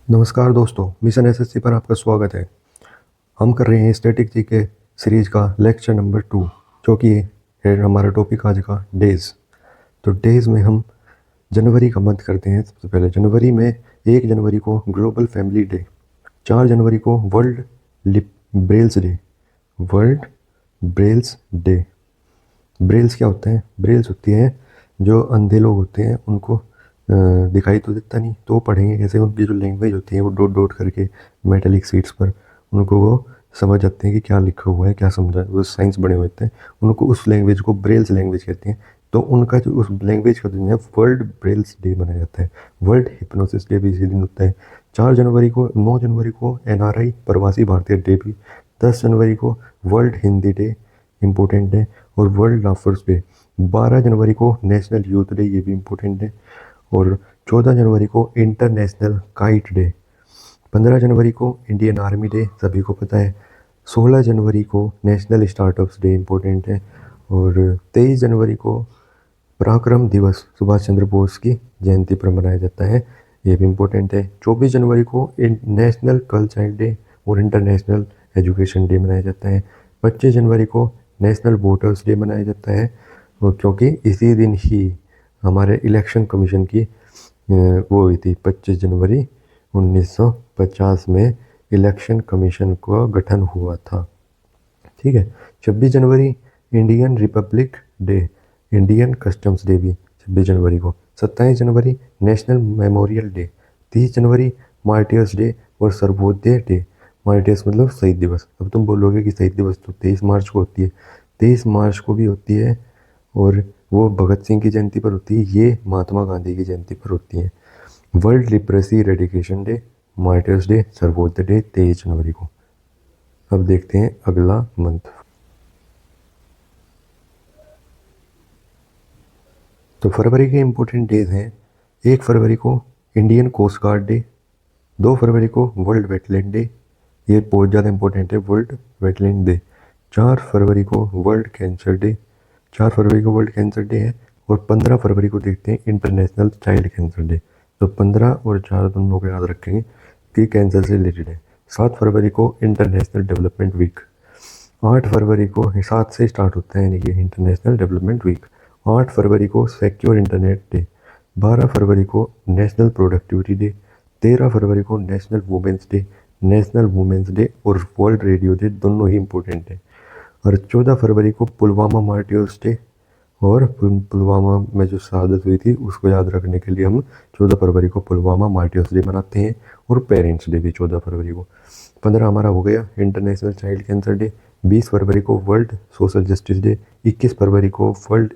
नमस्कार दोस्तों, mission SSC पर आपका स्वागत है। हम कर रहे हैं स्टैटिक जीके सीरीज का लेक्चर नंबर 2, जो कि है हमारा टॉपिक आज का डेज। तो डेज में हम जनवरी का मंथ करते हैं। सबसे पहले जनवरी में 1 जनवरी को ग्लोबल फैमिली डे, 4 जनवरी को world lip Braille's day, world Braille's day. Braille's क्या होते हैं? ब्रेल्स होती हैं जो अंधे लोग होते हैं, उनको दिखाई तो देता नहीं, तो पढ़ेंगे कैसे? उनकी जो लैंग्वेज होती है वो डॉट डॉट करके मेटेलिक शीट्स पर उनको वो समझ जाते हैं कि क्या लिखा हुआ है, क्या समझा है। वो साइंस बने हुए होते हैं, उनको उस लैंग्वेज को ब्रेल्स लैंग्वेज कहते हैं। तो उनका जो उस लैंग्वेज का दिन है वर्ल्ड ब्रेल्स डे मनाया जाता है। वर्ल्ड हिप्नोसिस डे भी इसी दिन होता है। 4 जनवरी को 9 जनवरी को एनआरआई प्रवासी भारतीय डे भी, 10 जनवरी को world Hindi day important day और वर्ल्ड लाफर्स डे, 12 जनवरी को नेशनल यूथ डे, ये भी इम्पोर्टेंट है, और 14 जनवरी को इंटरनेशनल काइट डे, 15 जनवरी को इंडियन आर्मी डे, सभी को पता है, 16 जनवरी को नेशनल स्टार्टअप्स डे इम्पोर्टेंट है, और 23 जनवरी को पराक्रम दिवस सुभाष चंद्र बोस की जयंती पर मनाया जाता है, ये भी इम्पोर्टेंट है। 24 जनवरी को नेशनल गर्ल चाइल्ड डे और इंटरनेशनल एजुकेशन डे मनाया जाता है। 25 जनवरी को नेशनल वोटर्स डे मनाया जाता है, और क्योंकि इसी दिन ही हमारे इलेक्शन कमीशन की वो हुई थी। 25 जनवरी 1950 में इलेक्शन कमीशन का गठन हुआ था। ठीक है। 26 जनवरी Indian republic day, Indian customs day भी 26 जनवरी को। 27 जनवरी नेशनल मेमोरियल डे, 30 जनवरी मार्टियर्स डे और सर्वोदय डे। मार्टियर्स मतलब शहीद दिवस। अब तुम बोलोगे कि शहीद दिवस तो 23 मार्च को होती है, 23 मार्च को भी होती है, और वो भगत सिंह की जयंती पर होती है, ये महात्मा गांधी की जयंती पर होती है। World leprosy eradication day, martyrs day, Sarvodaya day 23 जनवरी को। अब देखते हैं अगला मंथ। तो फरवरी के इम्पोर्टेंट डेज हैं। 1 फरवरी को इंडियन कोस्ट गार्ड डे, 2 फरवरी को वर्ल्ड वेटलैंड डे, ये बहुत ज़्यादा इंपॉर्टेंट है, वर्ल्ड वेटलैंड डे। 4 फरवरी को वर्ल्ड कैंसर डे, 4 फरवरी को वर्ल्ड कैंसर डे है, और 15 फरवरी को देखते हैं इंटरनेशनल चाइल्ड कैंसर डे। तो 15 और 4 दोनों को याद रखेंगे कि कैंसर से रिलेटेड है। 7 फरवरी को इंटरनेशनल डेवलपमेंट वीक, 8 फरवरी को 7 से स्टार्ट होता है यानी कि इंटरनेशनल डेवलपमेंट वीक। 8 फरवरी को सिक्योर इंटरनेट डे, 12 फरवरी को नेशनल प्रोडक्टिविटी डे, 13 फरवरी को national women's day, national women's day और वर्ल्ड रेडियो डे दोनों ही इम्पोर्टेंट है। और 14 फरवरी को पुलवामा मार्टियर्स डे, और पुलवामा में जो शहादत हुई थी उसको याद रखने के लिए हम 14 फरवरी को पुलवामा मार्टियर्स डे मनाते हैं, और पेरेंट्स डे भी 14 फरवरी को। 15 हमारा हो गया इंटरनेशनल चाइल्ड कैंसर डे, 20 फरवरी को वर्ल्ड सोशल जस्टिस डे, 21 फरवरी को वर्ल्ड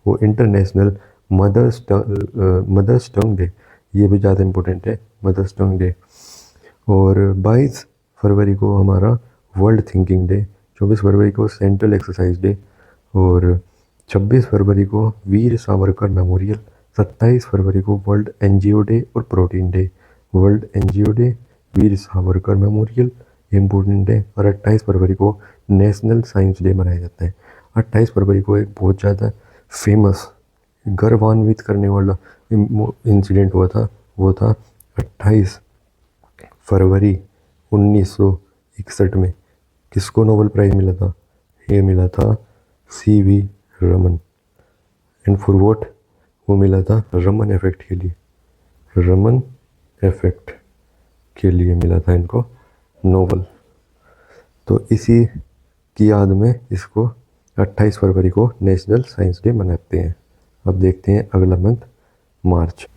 वो इंटरनेशनल मदर्स टंग डे, ये भी ज़्यादा इम्पोर्टेंट है, मदर्स टंग डे। और 22 फरवरी को हमारा वर्ल्ड थिंकिंग डे, 24 फरवरी को सेंट्रल एक्सरसाइज डे, और 26 फरवरी को वीर सावरकर मेमोरियल, 27 फरवरी को वर्ल्ड एनजीओ डे और protein day, world NGO day, Veer Savarkar memorial important day, और 28 फरवरी को नेशनल साइंस डे मनाया जाता है। 28 फरवरी को एक बहुत ज़्यादा फेमस गर्वान्वित करने वाला इंसिडेंट हुआ था, वो था 28 फरवरी 1961 में किसको नोबेल प्राइज़ मिला था? ये मिला था CV Raman. And for what? वो मिला था रमन इफेक्ट के लिए, रमन इफेक्ट के लिए मिला था इनको नोबेल। तो इसी की याद में इसको 28 फरवरी को नेशनल साइंस डे मनाते हैं। अब देखते हैं अगला मंथ, मार्च।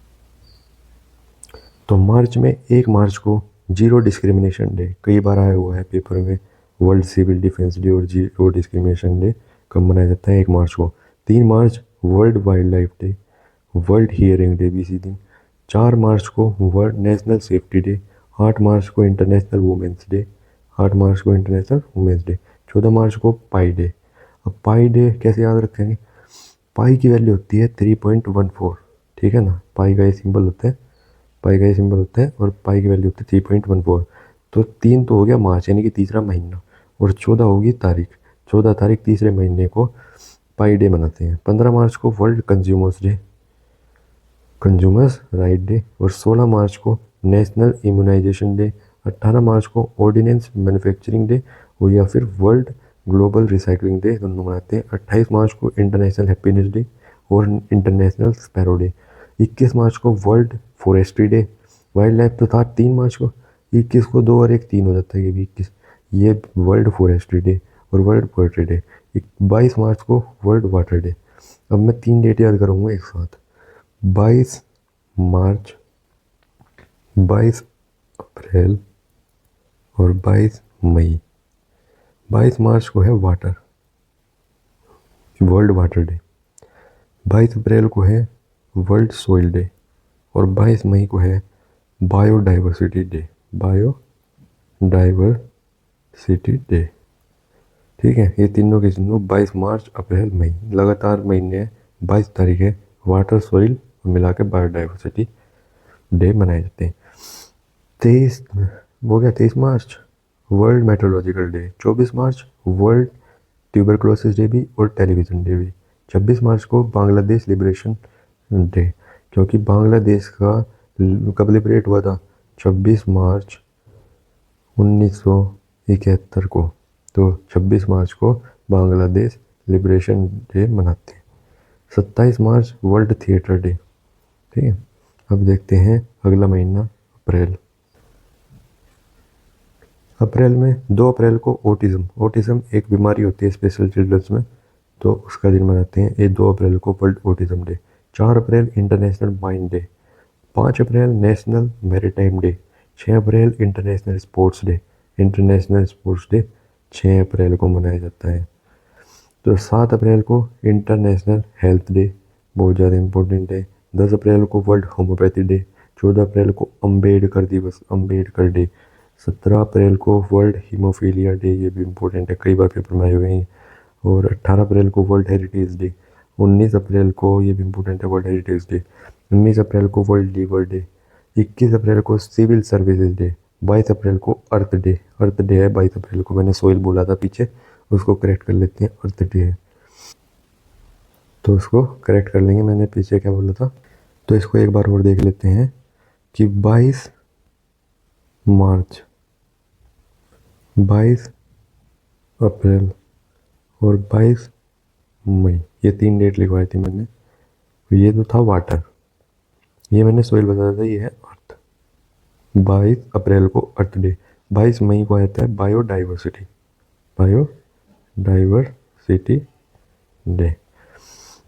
तो मार्च में 1 मार्च को जीरो डिस्क्रिमिनेशन डे, कई बार आया हुआ है पेपर में, वर्ल्ड सिविल डिफेंस डे और जीरो डिस्क्रिमिनेशन डे कब मनाया जाता है? 1 मार्च को। 3 मार्च world wildlife day, world hearing day भी इसी दिन। 4 मार्च को वर्ल्ड नेशनल सेफ्टी डे, 8 मार्च को इंटरनेशनल वुमेंस डे, 8 मार्च को इंटरनेशनल वुमेंस डे। 14 मार्च को पाई डे। अब पाई डे कैसे याद रखेंगे? पाई की वैल्यू होती है 3.14, ठीक है ना, पाई का ये सिंबल होता है, पाई का ये सिंबल होता है, और पाई की वैल्यू होती है 3.14। तो 3 तो हो गया मार्च यानी कि तीसरा महीना, और 14 होगी तारीख, 14 तारीख तीसरे महीने को पाई डे मनाते हैं। 15 मार्च को world consumers day, consumers right day, और 16 मार्च को नेशनल इम्यूनाइजेशन डे। 18 मार्च को ऑर्डिनेंस मैन्युफैक्चरिंग डे और या फिर वर्ल्ड ग्लोबल रिसाइकलिंग डे दोनों मनाते हैं। 28 मार्च को इंटरनेशनल हैप्पीनेस डे और इंटरनेशनल स्पैरो डे। 21 मार्च को world forestry day. Wild life तो था 3 मार्च को, 21 को 2 और 1 3 हो जाता है, ये भी 21, ये वर्ल्ड फॉरेस्ट्री डे और वर्ल्ड पोएट्री डे। 22 मार्च को वर्ल्ड वाटर डे। अब मैं 3 डेट याद करूँगा एक साथ। 22 मार्च, 22 अप्रैल और 22 मई। 22 मार्च को है वाटर, वर्ल्ड वाटर डे। 22 अप्रैल को है वर्ल्ड सोइल डे और 22 मई को है बायोडाइवर्सिटी डे, बायोडाइवर्सिटी डे। ठीक है, ये तीनों के तीनों 22 मार्च अप्रैल मई लगातार महीने हैं। 22 तारीख है वाटर सोइल मिला के बायोडाइवर्सिटी डे मनाए जाते हैं। 23 वो गया 23 मार्च वर्ल्ड मेट्रोलॉजिकल डे। 24 मार्च वर्ल्ड ट्यूबरक्लोसिस डे भी और टेलीविज़न डे भी। 26 मार्च को बांग्लादेश लिबरेशन डे, क्योंकि बांग्लादेश का कब लिबरेट हुआ था, 26 मार्च 1971 को। तो 26 मार्च को बांग्लादेश लिबरेशन डे मनाते हैं। 27 मार्च वर्ल्ड थिएटर डे। ठीक है, अब देखते हैं अगला महीना अप्रैल। अप्रैल में 2 अप्रैल को ओटिज़म एक बीमारी होती है स्पेशल चिल्ड्रंस में, तो उसका दिन मनाते हैं। ये 2 अप्रैल को वर्ल्ड ओटिज़म डे। 4 अप्रैल इंटरनेशनल माइन डे। 5 अप्रैल नेशनल मैरीटाइम डे। 6 अप्रैल इंटरनेशनल स्पोर्ट्स डे। 6 अप्रैल को मनाया जाता है। तो 7 अप्रैल को इंटरनेशनल हेल्थ डे, बहुत ज़्यादा इम्पोर्टेंट है। 10 अप्रैल को वर्ल्ड होम्योपैथी डे। 14 अप्रैल को अम्बेडकर दिवस, अम्बेडकर डे। 17 अप्रैल को वर्ल्ड हीमोफीलिया डे, ये भी इम्पोर्टेंट है, कई बार पेपर में आए हुए हैं। और 18 अप्रैल को वर्ल्ड हेरिटेज डे। 19 अप्रैल को, ये भी इम्पोर्टेंट है, वर्ल्ड हेरिटेज डे। 19 अप्रैल को वर्ल्ड लीवर डे। 21 अप्रैल को सिविल सर्विसेज डे। 22 अप्रैल को अर्थ डे, अर्थ डे है 22 अप्रैल को, मैंने सोइल बोला था पीछे, उसको करेक्ट कर लेते हैं, अर्थ डे है, तो उसको करेक्ट कर लेंगे, मैंने पीछे क्या बोला था। तो इसको एक बार और देख लेते हैं कि 22 मार्च, 22 अप्रैल और 22 मई, ये 3 डेट लिखवाई थी मैंने। ये तो था वाटर, ये मैंने सोइल बताया था, ये है अर्थ। 22 अप्रैल को अर्थ डे। 22 मई को आता है बायोडाइवर्सिटी, बायोडाइवर्सिटी डे।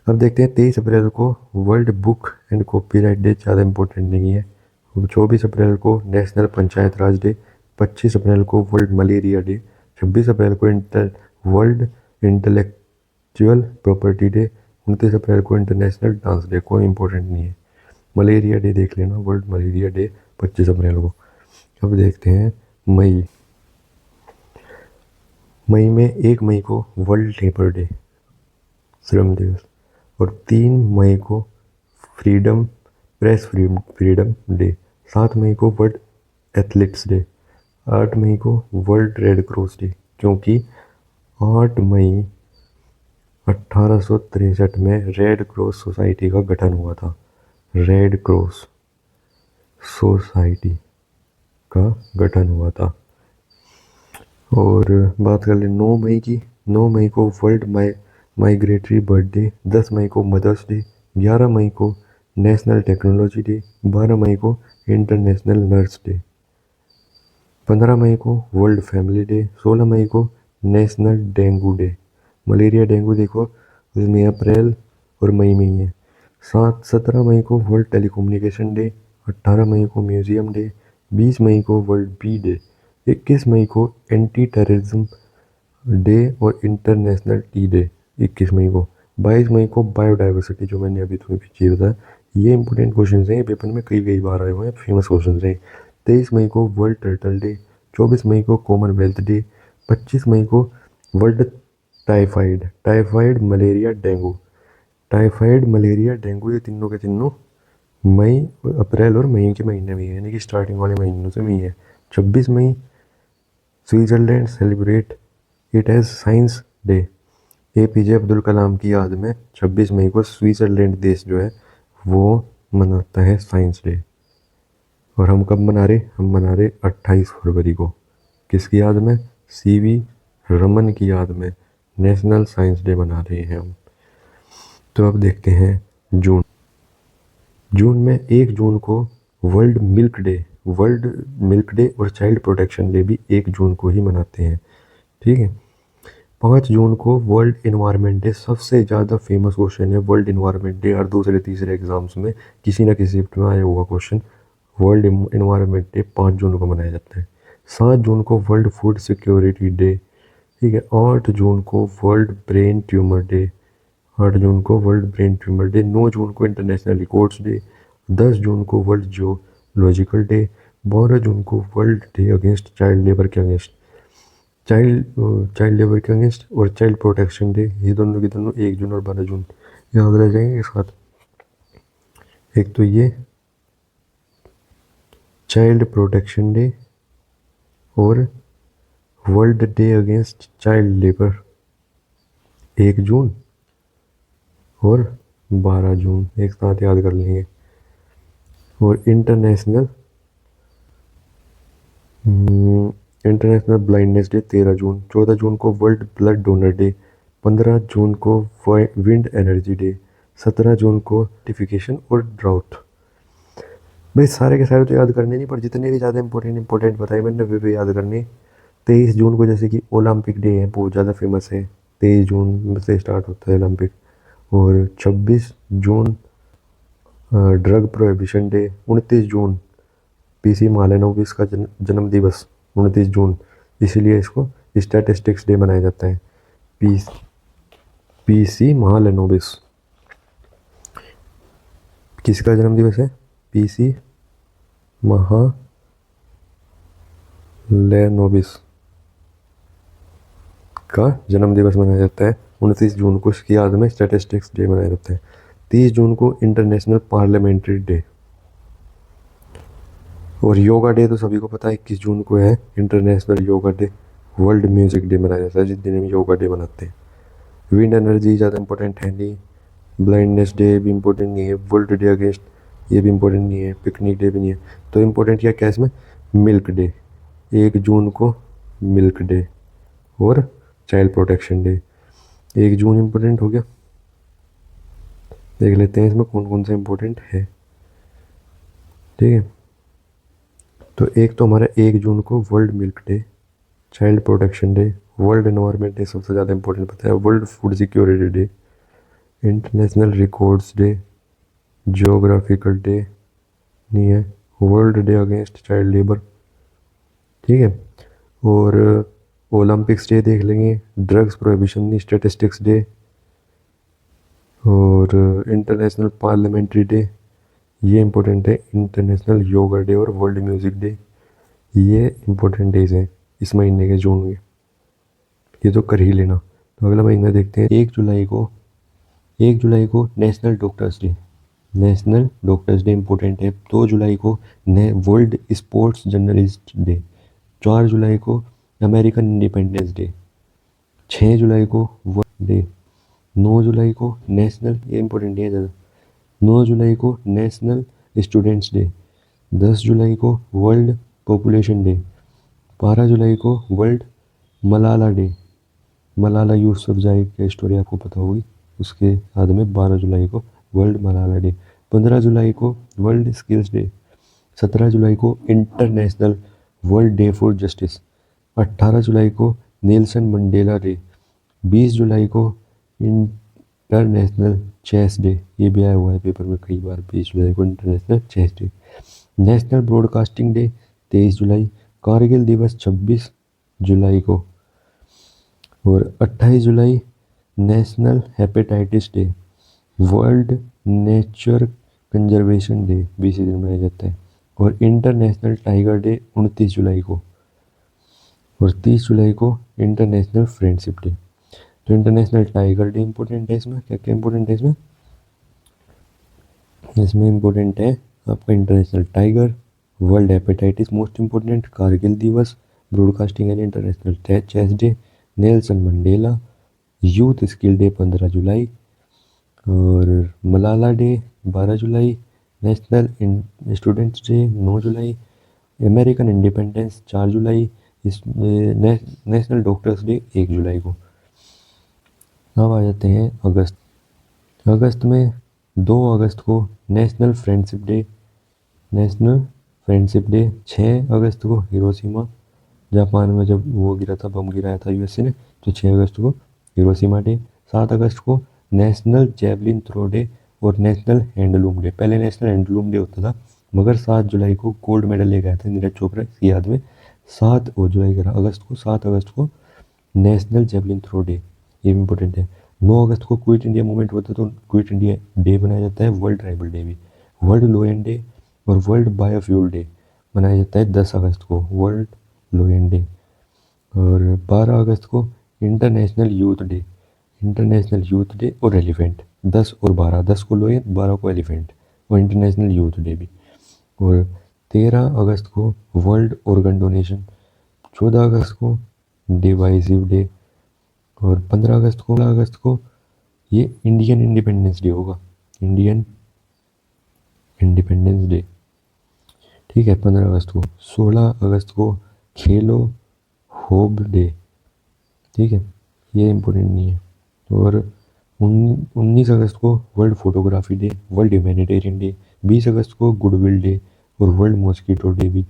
अब देखते हैं 23 अप्रैल को world book and copyright day, ज़्यादा इम्पोर्टेंट नहीं है। 24 अप्रैल को नेशनल पंचायत राज डे। 25 अप्रैल को वर्ल्ड मलेरिया डे। 26 अप्रैल को वर्ल्ड इंटेलेक्चुअल प्रॉपर्टी डे। 29 अप्रैल को इंटरनेशनल डांस डे, कोई इम्पोर्टेंट नहीं है। मलेरिया डे देख लेना, वर्ल्ड मलेरिया डे 25 अप्रैल को। अब देखते हैं मई। मई में 1 मई को वर्ल्ड लेबर डे, श्रम दिवस। और 3 मई को फ्रीडम, प्रेस फ्रीडम डे। 7 मई को वर्ल्ड एथलीट्स डे। 8 मई को वर्ल्ड रेड क्रॉस डे, क्योंकि 8 मई 1863 में रेड क्रॉस सोसाइटी का गठन हुआ था, रेड क्रॉस सोसाइटी का गठन हुआ था। और बात कर लें 9 मई की। 9 मई को वर्ल्ड माइग्रेटरी बर्ड डे। 10 मई को मदर्स डे। 11 मई को नेशनल टेक्नोलॉजी डे। 12 मई को इंटरनेशनल नर्स डे। 15 मई को वर्ल्ड फैमिली डे। 16 मई को national dengue day. Malaria dengue देखो इसमें अप्रैल और मई में ही है। 17 मई को वर्ल्ड टेलीकम्युनिकेशन डे। 18 मई को म्यूजियम डे। 20 मई को वर्ल्ड बी डे। 21 मई को एंटी टेररिज्म डे और इंटरनेशनल टी डे 21 मई को। 22 मई को बायोडाइवर्सिटी, जो मैंने अभी तुम्हें पीछे बताया, ये इंपॉर्टेंट क्वेश्चन हैं, पेपर में कई बार आए हुए हैं, फेमस क्वेश्चन हैं। 23 मई को वर्ल्ड टर्टल डे। 24 मई को कॉमनवेल्थ डे। 25 मई को world typhoid malaria dengue. Typhoid malaria dengue ये तीनों के तीनों मई, अप्रैल और मई के महीने में है, यानी कि स्टार्टिंग वाले महीनों से मई है। 26 मई Switzerland celebrate it as science day. APJ Abdul Kalam की याद में 26 मई को स्विट्जरलैंड देश जो है वो मनाता है साइंस डे। और हम कब मना रहे? हम मना रहे 28 फरवरी को। किसकी याद में? सीवी रमन की याद में नेशनल साइंस डे मना रहे हैं हम। तो अब देखते हैं जून। जून में 1 जून को वर्ल्ड मिल्क डे और चाइल्ड प्रोटेक्शन डे भी 1 जून को ही मनाते हैं। ठीक है। 5 जून को वर्ल्ड इन्वायरमेंट डे। सबसे ज़्यादा फेमस क्वेश्चन है वर्ल्ड इन्वायरमेंट डे, हर दूसरे तीसरे एग्जाम्स में किसी ना किसी शिफ्ट में आया हुआ क्वेश्चन। वर्ल्ड इन्वायरमेंट डे 5 जून को मनाया जाता है। 7 जून को वर्ल्ड फूड सिक्योरिटी डे। ठीक है। 8 जून को वर्ल्ड ब्रेन ट्यूमर डे। 8 जून को वर्ल्ड ब्रेन ट्यूमर डे। 9 जून को इंटरनेशनल रिकॉर्ड्स डे। 10 जून को वर्ल्ड जियोलॉजिकल डे। 12 जून को world day against child labour के अगेंस्ट चाइल्ड लेबर के अगेंस्ट और चाइल्ड प्रोटेक्शन डे। ये दोनों के दोनों 1 जून और 12 जून याद रह जाएंगे इसके साथ। एक तो ये चाइल्ड प्रोटेक्शन डे और world day against child labour 1 जून और 12 जून एक साथ याद कर लेंगे। और इंटरनेशनल ब्लाइंडनेस डे 13 जून। 14 जून को वर्ल्ड ब्लड डोनर डे। 15 जून को विंड एनर्जी डे। 17 जून को नोटिफिकेशन और ड्राउट। भाई सारे के सारे तो याद करने नहीं, पर जितने भी ज़्यादा इंपॉर्टेंट बताए मैंने वे भी याद करने। 23 जून को जैसे कि ओलंपिक डे है, बहुत ज़्यादा फेमस है। 23 जून से स्टार्ट होता है ओलंपिक। और 26 जून ड्रग प्रोहिबिशन डे। 29 जून पीसी महालनोबिस का जन्म दिवस 29 जून, इसीलिए इसको स्टैटिस्टिक्स डे मनाया जाता है। पीसी महालनोबिस किसका जन्म दिवस है? पीसी महालनोबिस का जन्म दिवस मनाया जाता है 29 जून को। इसकी याद में स्टैटिस्टिक्स डे मनाया जाता है। 30 जून को इंटरनेशनल पार्लियामेंट्री डे। और योगा डे तो सभी को पता है 21 जून को है international yoga day. World music day मनाया जाता है जिस दिन हम योगा डे मनाते हैं। विंड एनर्जी ज़्यादा इंपॉर्टेंट है नहीं। ब्लाइंडनेस डे भी इंपॉर्टेंट नहीं है। वर्ल्ड डे अगेंस्ट ये भी इंपॉर्टेंट नहीं है। पिकनिक डे भी नहीं है। तो इंपॉर्टेंट क्या इसमें? मिल्क डे 1 जून को, मिल्क डे और चाइल्ड प्रोटेक्शन डे। 1 जून इंपॉर्टेंट हो गया। देख लेते हैं इसमें कौन कौन सा इंपॉर्टेंट है। ठीक है। तो एक तो हमारा 1 जून को world milk day, child protection day, world environment day सबसे ज़्यादा इंपॉर्टेंट पता है, world food security day, international records day, geographical day नहीं है, world day against child labour. ठीक है। और ओलंपिक्स डे देख लेंगे, ड्रग्स प्रोहिबिशन नहीं, स्टैटिस्टिक्स डे और इंटरनेशनल पार्लियामेंट्री डे ये इंपॉर्टेंट है। इंटरनेशनल योगा डे और वर्ल्ड म्यूजिक डे ये इंपॉर्टेंट डेज हैं इस महीने के, जून के। ये तो कर ही लेना। तो अगला महीना देखते हैं। 1 जुलाई को national doctors day. National doctors day important है। 2 जुलाई को वर्ल्ड स्पोर्ट्स जर्नलिस्ट डे। 4 जुलाई को अमेरिकन इंडिपेंडेंस डे। 6 जुलाई को वर्ल्ड डे। 9 जुलाई को नेशनल, ये इंपॉर्टेंट है ज़्यादा, 9 जुलाई को नेशनल स्टूडेंट्स डे। 10 जुलाई को वर्ल्ड पॉपुलेशन डे। 12 जुलाई को वर्ल्ड मलाला डे। मलाला यूसुफजई की स्टोरी आपको पता होगी, उसके याद में 12 जुलाई को वर्ल्ड मलाला डे। 15 जुलाई को वर्ल्ड स्किल्स डे। 17 जुलाई को international world day for justice. 18 जुलाई को नेल्सन मंडेला डे। 20 जुलाई को इंटरनेशनल चेस डे, ये भी आया हुआ है पेपर में कई बार। 20 जुलाई को international chess day. National broadcasting day 23 जुलाई। कारगिल दिवस 26 जुलाई को। और 28 जुलाई national hepatitis day. World nature conservation day भी इसी दिन मनाया जाता है। और इंटरनेशनल टाइगर डे 29 जुलाई को। और 30 जुलाई को इंटरनेशनल फ्रेंडशिप डे। तो इंटरनेशनल टाइगर डे इंपॉर्टेंट है। इसमें क्या क्या इंपॉर्टेंट है? इसमें इंपॉर्टेंट है आपका international tiger, world hepatitis most important, Kargil दिवस, broadcasting and international chess day, Nelson Mandela, youth skill day 15 जुलाई और मलाला डे 12 जुलाई, नेशनल स्टूडेंट्स डे 9 जुलाई, अमेरिकन इंडिपेंडेंस 4 जुलाई, नेशनल डॉक्टर्स डे 1 जुलाई को। अब आ जाते हैं अगस्त। अगस्त में 2 अगस्त को national friendship day, national friendship day. 6 अगस्त को हिरोशिमा, जापान में जब वो गिरा था, बम गिराया था यूएसए ने, तो 6 अगस्त को हिरोशिमा डे। 7 अगस्त को नेशनल जेवलिन थ्रो डे और नेशनल हैंडलूम डे। पहले नेशनल हैंडलूम डे होता था, मगर 7 जुलाई को गोल्ड मेडल ले गया था नीरज चोपड़ा की याद में। 7 अगस्त को नेशनल जेवलिन थ्रो डे, ये भी इंपॉर्टेंट है। 9 अगस्त को क्विट इंडिया मूवमेंट होता है, तो क्विट इंडिया डे बनाया जाता है। वर्ल्ड ट्राइबल डे भी, वर्ल्ड लोयन डे और वर्ल्ड बायोफ्यूल डे मनाया जाता है 10 अगस्त को, वर्ल्ड लोयन डे। और 12 अगस्त को international youth day, international youth day और एलिफेंट। 10 और 12, 10 को लोयन, 12 को एलिफेंट, और इंटरनेशनल यूथ डे भी। और 13 अगस्त को वर्ल्ड ऑर्गन डोनेशन। 14 अगस्त को डिवाइसिव डे। और 15 अगस्त को ये इंडियन इंडिपेंडेंस डे होगा, इंडियन इंडिपेंडेंस डे। ठीक है, 15 अगस्त को। 16 अगस्त को खेलो होब डे। ठीक है, ये इम्पोर्टेंट नहीं है। और 19 अगस्त को world photography day, world humanitarian day. 20 अगस्त को गुडविल डे और वर्ल्ड मॉस्किटो डे भी।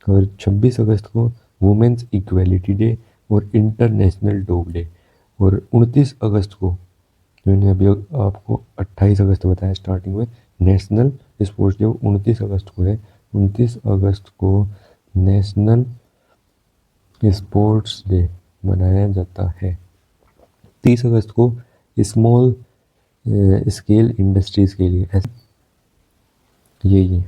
और 26 अगस्त को वुमेन्स इक्वेलिटी डे और इंटरनेशनल डॉग डे। और 29 अगस्त को, मैंने अभी आपको 28 अगस्त बताया स्टार्टिंग में, नेशनल स्पोर्ट्स डे 29 अगस्त को है। 29 अगस्त को नेशनल स्पोर्ट्स डे मनाया जाता है। 30 अगस्त को स्मॉल स्केल इंडस्ट्रीज के लिए ये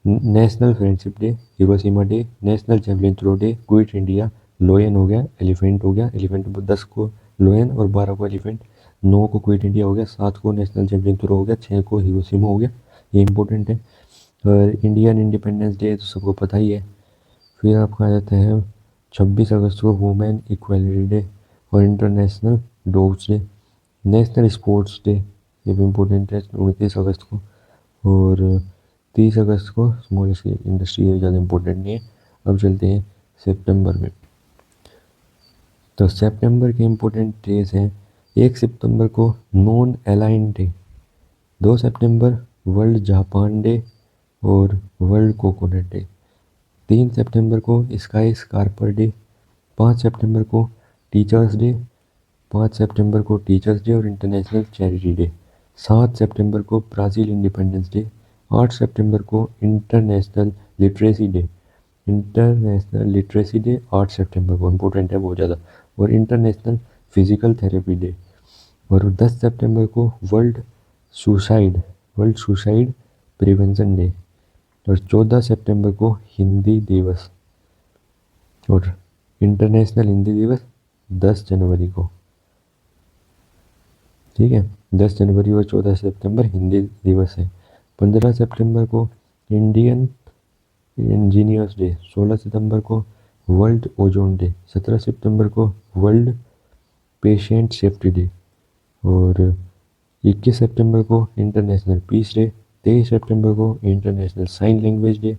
national friendship day, Hiroshima day, national javelin throw day, quit India, lion हो गया, एलिफेंट हो गया, एलिफेंट 10 को लोयन और 12 को एलिफेंट, 9 को क्विट इंडिया हो गया, 7 को नेशनल जेवलिन थ्रो हो गया, 6 को हिरोशिमा हो गया, ये इंपॉर्टेंट है। और इंडियन इंडिपेंडेंस डे तो सबको पता ही है। फिर आपका आ जाते हैं 26 अगस्त को वुमेन इक्वालिटी डे और international dogs day. National sports day, ये भी इम्पोर्टेंट है, 29 अगस्त को। और 30 अगस्त को स्मॉल स्केल इंडस्ट्री, ये ज़्यादा इम्पोर्टेंट नहीं है। अब चलते हैं सितंबर में। तो सितंबर के इम्पोर्टेंट डेज हैं। 1 सितंबर को नॉन अलाइन डे, 2 सितंबर वर्ल्ड जापान डे और वर्ल्ड कोकोनट डे, 3 सितंबर को स्काई स्कार्पर डे, 5 सितंबर को टीचर्स डे, 5 सितंबर को टीचर्स डे और इंटरनेशनल चैरिटी डे, 7 सितंबर को ब्राज़ील इंडिपेंडेंस डे, 8 सितंबर को international literacy day, international literacy day 8 सितंबर को, इम्पोर्टेंट है बहुत ज़्यादा। और इंटरनेशनल फिजिकल थेरेपी डे। और 10 सितंबर को वर्ल्ड सुसाइड प्रिवेंशन डे। और 14 सितंबर को हिंदी दिवस, और इंटरनेशनल हिंदी दिवस 10 जनवरी को। ठीक है, 10 जनवरी और 14 सितंबर हिंदी दिवस है। 15 सितंबर को इंडियन इंजीनियर्स डे, 16 सितंबर को वर्ल्ड ओजोन डे, 17 सितंबर को वर्ल्ड पेशेंट सेफ्टी डे और 21 सितंबर को इंटरनेशनल पीस डे, 23 सितंबर को इंटरनेशनल साइन लैंग्वेज डे,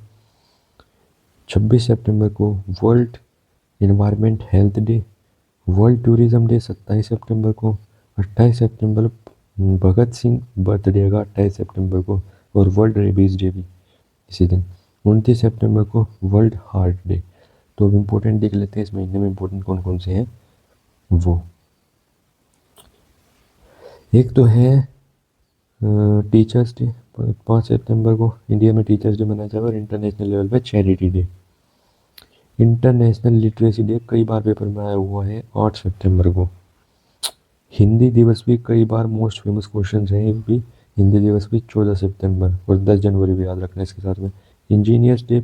26 सितंबर को world environment health day, world tourism day 27 सितंबर को, 28 सितंबर भगत सिंह बर्थडे का 28 सितंबर को और वर्ल्ड रेबीज डे भी इसी दिन। 29 सितंबर को वर्ल्ड हार्ट डे। तो अब इम्पोर्टेंट देख लेते हैं इस महीने में इम्पोर्टेंट कौन कौन से हैं वो। एक तो है टीचर्स डे, 5 सितंबर को इंडिया में टीचर्स डे मनाया जाएगा और इंटरनेशनल लेवल पे charity day. International literacy day कई बार पेपर में आया हुआ है 8 सितंबर को। हिंदी दिवस भी कई बार मोस्ट फेमस क्वेश्चन है, ये भी हिंदी दिवस भी 14 सितंबर और 10 जनवरी भी याद रखना इसके साथ में। इंजीनियर्स डे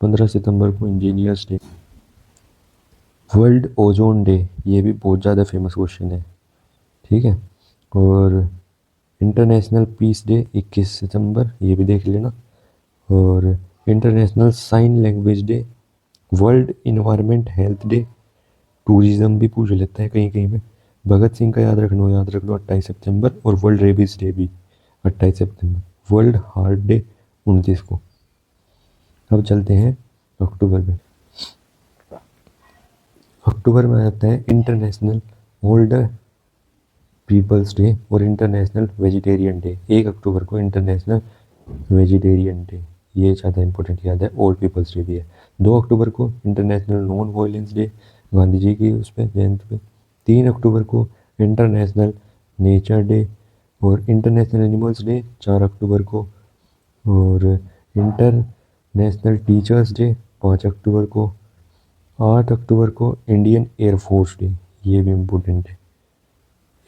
15 सितंबर को engineers day. World ozone day, ये भी बहुत ज़्यादा फेमस क्वेश्चन है। ठीक है, और इंटरनेशनल पीस डे 21 सितंबर, ये भी देख लेना। और international sign language day, world environment health day, tourism भी पूछ लेता है कहीं कहीं में। भगत सिंह का याद रख लो 28 सितंबर और वर्ल्ड रेबीज डे भी 28 सितंबर। वर्ल्ड हार्ट डे 29 को। अब चलते हैं अक्टूबर में। अक्टूबर में आता है इंटरनेशनल ओल्डर पीपल्स डे और इंटरनेशनल वेजिटेरियन डे। 1 अक्टूबर को इंटरनेशनल वेजिटेरियन डे, ये ज़्यादा इंपॉर्टेंट याद है। ओल्ड पीपल्स डे भी है। 2 अक्टूबर को international non violence day, Gandhi ji की उस पर जयंती पे। 3 अक्टूबर को इंटरनेशनल नेचर डे और इंटरनेशनल एनिमल्स डे 4 अक्टूबर को। और इंटरनेशनल टीचर्स डे 5 अक्टूबर को। 8 अक्टूबर को इंडियन एयरफोर्स डे, ये भी इम्पोर्टेंट है।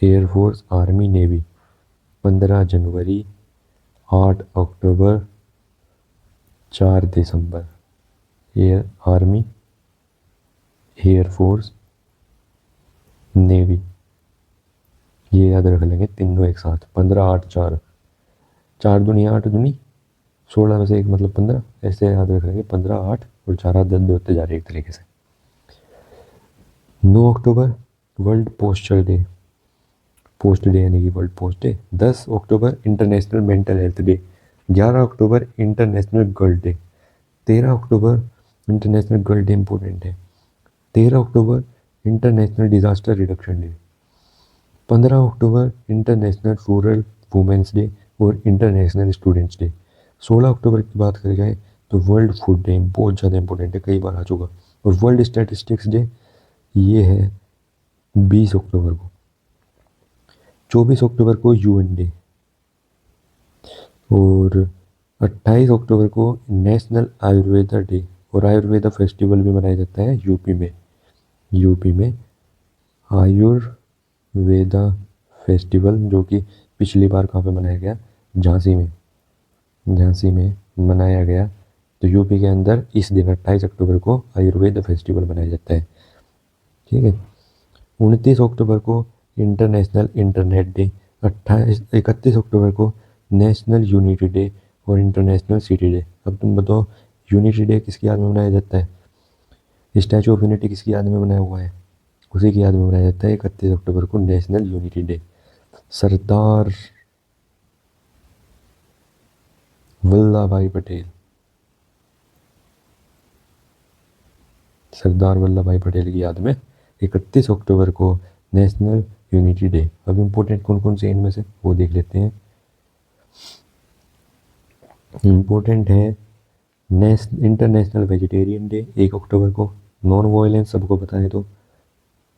Air force, army, navy. 15 जनवरी, 8 अक्टूबर, 4 दिसंबर। एयर आर्मी, एयरफोर्स, नेवी, ये याद रख लेंगे तीनों एक साथ। 15, 8, 4, 4 दूनी 8 दूनी 16 में से एक मतलब 15, ऐसे याद रख लेंगे। 15, 8 और 4 10 होते जा रहे एक तरीके से। 9 अक्टूबर world postal day, post day यानी कि वर्ल्ड पोस्ट डे। 10 अक्टूबर इंटरनेशनल मेंटल हेल्थ डे। 11 अक्टूबर इंटरनेशनल गर्ल डे। 13 अक्टूबर इंटरनेशनल गर्ल डे इंपॉर्टेंट है। 13 अक्टूबर इंटरनेशनल डिजास्टर रिडक्शन डे। 15 अक्टूबर इंटरनेशनल रूरल वुमेंस डे और इंटरनेशनल स्टूडेंट्स डे। 16 अक्टूबर की बात करी जाए तो वर्ल्ड फूड डे, बहुत ज़्यादा इंपॉर्टेंट है, कई बार आ चुका। और वर्ल्ड स्टैटिस्टिक्स डे ये है 20 अक्टूबर को। 24 अक्टूबर को यूएन डे और 28 अक्टूबर को नेशनल आयुर्वेदा डे और आयुर्वेदा फेस्टिवल भी मनाया जाता है यूपी में। यूपी में आयुर्वेदा फेस्टिवल, जो कि पिछली बार कहाँ पे मनाया गया, झांसी में, झांसी में मनाया गया। तो यूपी के अंदर इस दिन 28 अक्टूबर को आयुर्वेदा फेस्टिवल मनाया जाता है। ठीक है। 29 अक्टूबर को इंटरनेशनल इंटरनेट डे। 31 अक्टूबर को नेशनल यूनिटी डे और इंटरनेशनल सिटी डे। अब तुम बताओ यूनिटी डे किसकी याद में मनाया जाता है? स्टैचू ऑफ यूनिटी किसकी याद में बनाया हुआ है? उसी की याद में मनाया जाता है 31 अक्टूबर को national unity day. Sardar Vallabh भाई पटेल, सरदार वल्लभ भाई पटेल की याद में 31 अक्टूबर को नेशनल यूनिटी डे। अब इम्पोर्टेंट कौन कौन से इनमें से वो देख लेते हैं। इम्पोर्टेंट है इंटरनेशनल वेजिटेरियन डे 1 अक्टूबर को। नॉन वायलेंस सबको पता है। तो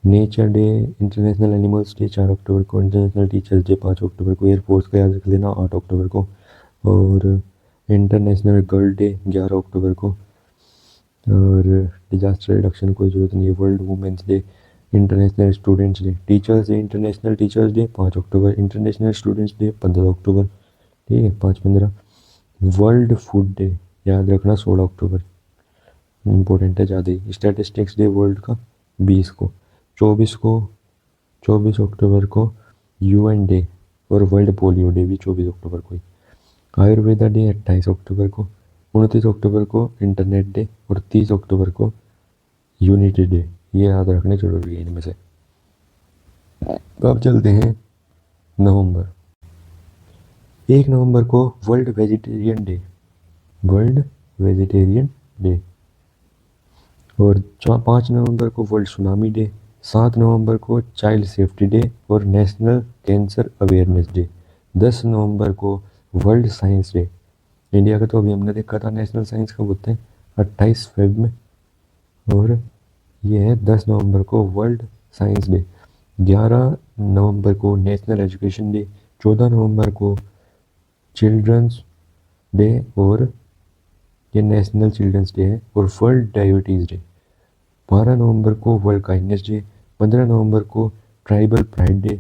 nature day, international animals day 4 अक्टूबर को। इंटरनेशनल टीचर्स डे 5 अक्टूबर को। एयरफोर्स का याद रख लेना 8 अक्टूबर को। और इंटरनेशनल गर्ल डे 11 अक्टूबर को। और डिजास्टर रिडक्शन कोई ज़रूरत नहीं है। World women's day, international students day, teachers day, international teachers day 5 अक्टूबर। इंटरनेशनल स्टूडेंट्स डे 15 अक्टूबर। ठीक है, 5-15। वर्ल्ड फूड डे याद रखना 16 अक्टूबर, इम्पोर्टेंट है ज़्यादा ही। स्टैटिस्टिक्स डे वर्ल्ड का 20 को। 24 अक्टूबर को यूएन डे और वर्ल्ड पोलियो डे भी 24 अक्टूबर को ही। आयुर्वेदा डे 28 अक्टूबर को। 29 अक्टूबर को इंटरनेट डे और 30 अक्टूबर को यूनिटी डे। ये याद रखने जरूरी है इनमें से। अब चलते हैं नवंबर। 1 नवंबर को world vegetarian day, world vegetarian day. और 5 नवंबर को वर्ल्ड सुनामी डे। 7 नवंबर को चाइल्ड सेफ्टी डे और नेशनल कैंसर अवेयरनेस डे। 10 नवंबर को वर्ल्ड साइंस डे। इंडिया का तो अभी हमने देखा था नेशनल साइंस कब होते हैं, 28 फेब में। और ये है 10 नवंबर को वर्ल्ड साइंस डे। 11 नवंबर को नेशनल एजुकेशन डे। 14 नवंबर को चिल्ड्रंस डे और ये नेशनल चिल्ड्रंस डे है। और वर्ल्ड डायबिटीज़ डे। 12 नवंबर को वर्ल्ड काइंडनेस डे। 15 नवंबर को ट्राइबल प्राइड डे।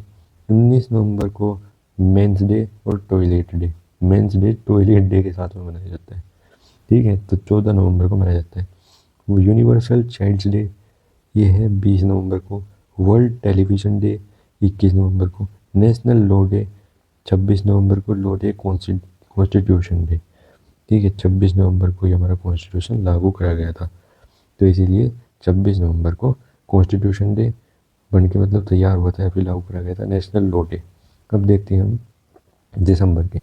19 नवंबर को मेंस डे और toilet day. Men's day toilet day के साथ में मनाया जाता है। ठीक है, तो 14 नवंबर को मनाया जाता है। वो यूनिवर्सल चाइल्ड्स डे ये है 20 नवंबर को। वर्ल्ड टेलीविज़न डे 21 नवंबर को। नेशनल लॉ डे 26 नवंबर को। Law day constitution day. ठीक है, 26 नवंबर को ही हमारा कॉन्स्टिट्यूशन लागू करा गया था, तो इसीलिए 26 नवंबर को कॉन्स्टिट्यूशन डे बन के मतलब तैयार हुआ था या फिर लागू करा गया था। National law day. अब देखते हैं हम दिसंबर के।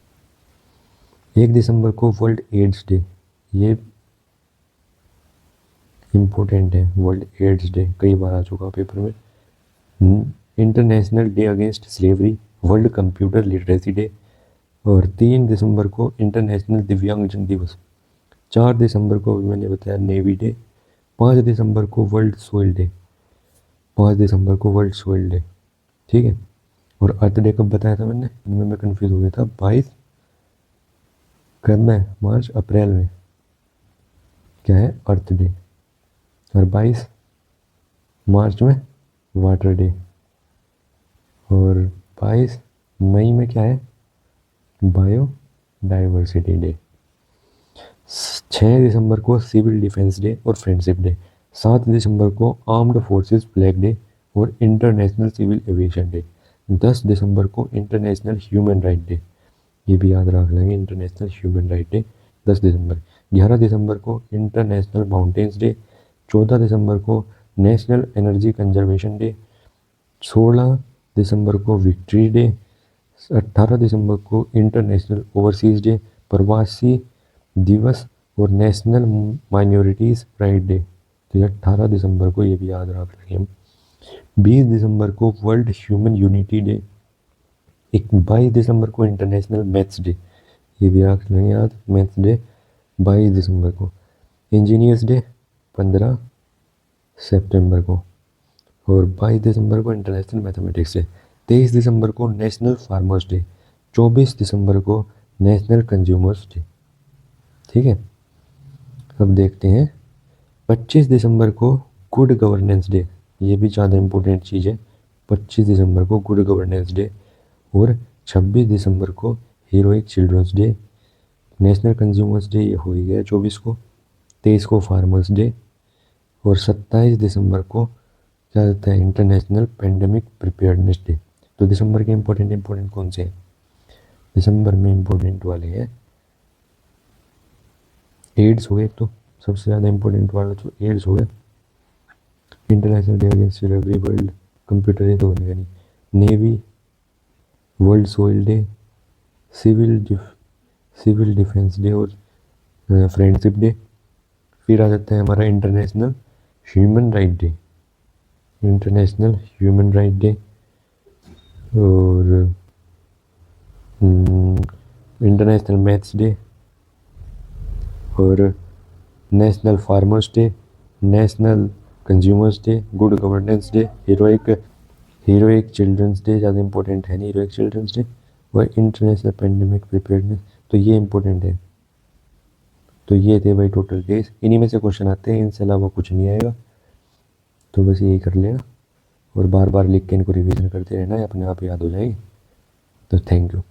1 दिसंबर को वर्ल्ड एड्स डे, ये इम्पोर्टेंट है, वर्ल्ड एड्स डे कई बार आ चुका पेपर में। International day against slavery, world computer literacy day, और 3 दिसंबर को इंटरनेशनल दिव्यांगजन दिवस, 4 दिसंबर को मैंने बताया नेवी डे, 5 दिसंबर को वर्ल्ड सोइल डे, 5 दिसंबर को वर्ल्ड सोइल डे, ठीक है। और अर्थ डे कब बताया था मैंने, इनमें मैं कंफ्यूज हो गया था, 22 कब में, मार्च अप्रैल में क्या है अर्थ डे, और 22 मार्च में वाटर डे, और 22 मई में क्या है, बायो डाइवर्सिटी डे। 6 दिसंबर को सिविल डिफेंस डे और फ्रेंडशिप डे, 7 दिसंबर को आर्म्ड फोर्सेस फ्लैग डे और इंटरनेशनल सिविल एविएशन डे, 10 दिसंबर को इंटरनेशनल ह्यूमन राइट डे, ये भी याद रख लेंगे, इंटरनेशनल ह्यूमन राइट डे 10 दिसंबर। 11 दिसंबर को इंटरनेशनल माउंटेन्स डे, 14 दिसंबर को नेशनल एनर्जी कंजर्वेशन डे, 16 दिसंबर को विक्ट्री डे, 18 दिसंबर को इंटरनेशनल ओवरसीज डे, प्रवासी दिवस और नेशनल माइनॉरिटीज़ प्राइड डे, तो ये 18 दिसंबर को, ये भी याद रख लेंगे हम। 20 दिसंबर को वर्ल्ड ह्यूमन यूनिटी डे, 22 दिसंबर को इंटरनेशनल मैथ्स डे, ये भी रख लेंगे याद, मैथ्स डे 22 दिसंबर को। इंजीनियर्स डे 15 सितंबर को, और 22 दिसंबर को इंटरनेशनल मैथमेटिक्स डे। 23 दिसंबर को नेशनल फार्मर्स डे, 24 दिसंबर को नेशनल कंज्यूमर्स डे, ठीक है। अब देखते हैं 25 दिसंबर को गुड गवर्नेंस डे, ये भी ज़्यादा इम्पोर्टेंट चीज़ है, 25 दिसंबर को गुड गवर्नेंस डे, और 26 दिसंबर को heroic children's day. National consumers day ये हो ही गया 24 को, 23 को फार्मर्स डे, और 27 दिसंबर को क्या होता है, इंटरनेशनल पेंडेमिक प्रिपेयर्डनेस डे। तो दिसंबर के इम्पोर्टेंट कौन से हैं, दिसंबर में इम्पोर्टेंट वाले हैं एड्स हो गए, तो सबसे ज़्यादा इम्पोर्टेंट वाला तो एड्स हो गया, international day against slavery, world computer, ये तो होने नहीं, navy, world soil day, civil defence day और फ्रेंडशिप डे। फिर आ जाता है हमारा international human right day, international human right day, और इंटरनेशनल मैथ्स डे, और national farmers day, national consumers day, good governance day, heroic children's day, ज़्यादा important है नहीं हीरोइक चिल्ड्रंस डे, और इंटरनेशनल पेंडेमिक प्रिपेयर्डनेस, तो ये इंपॉर्टेंट है। तो ये थे भाई टोटल डेज, इन्हीं में से क्वेश्चन आते हैं, इनसे अलावा कुछ नहीं आएगा, तो बस यही कर लेना और बार बार लिख के इनको रिवीजन करते रहना, अपने आप याद हो जाएगी। तो थैंक यू।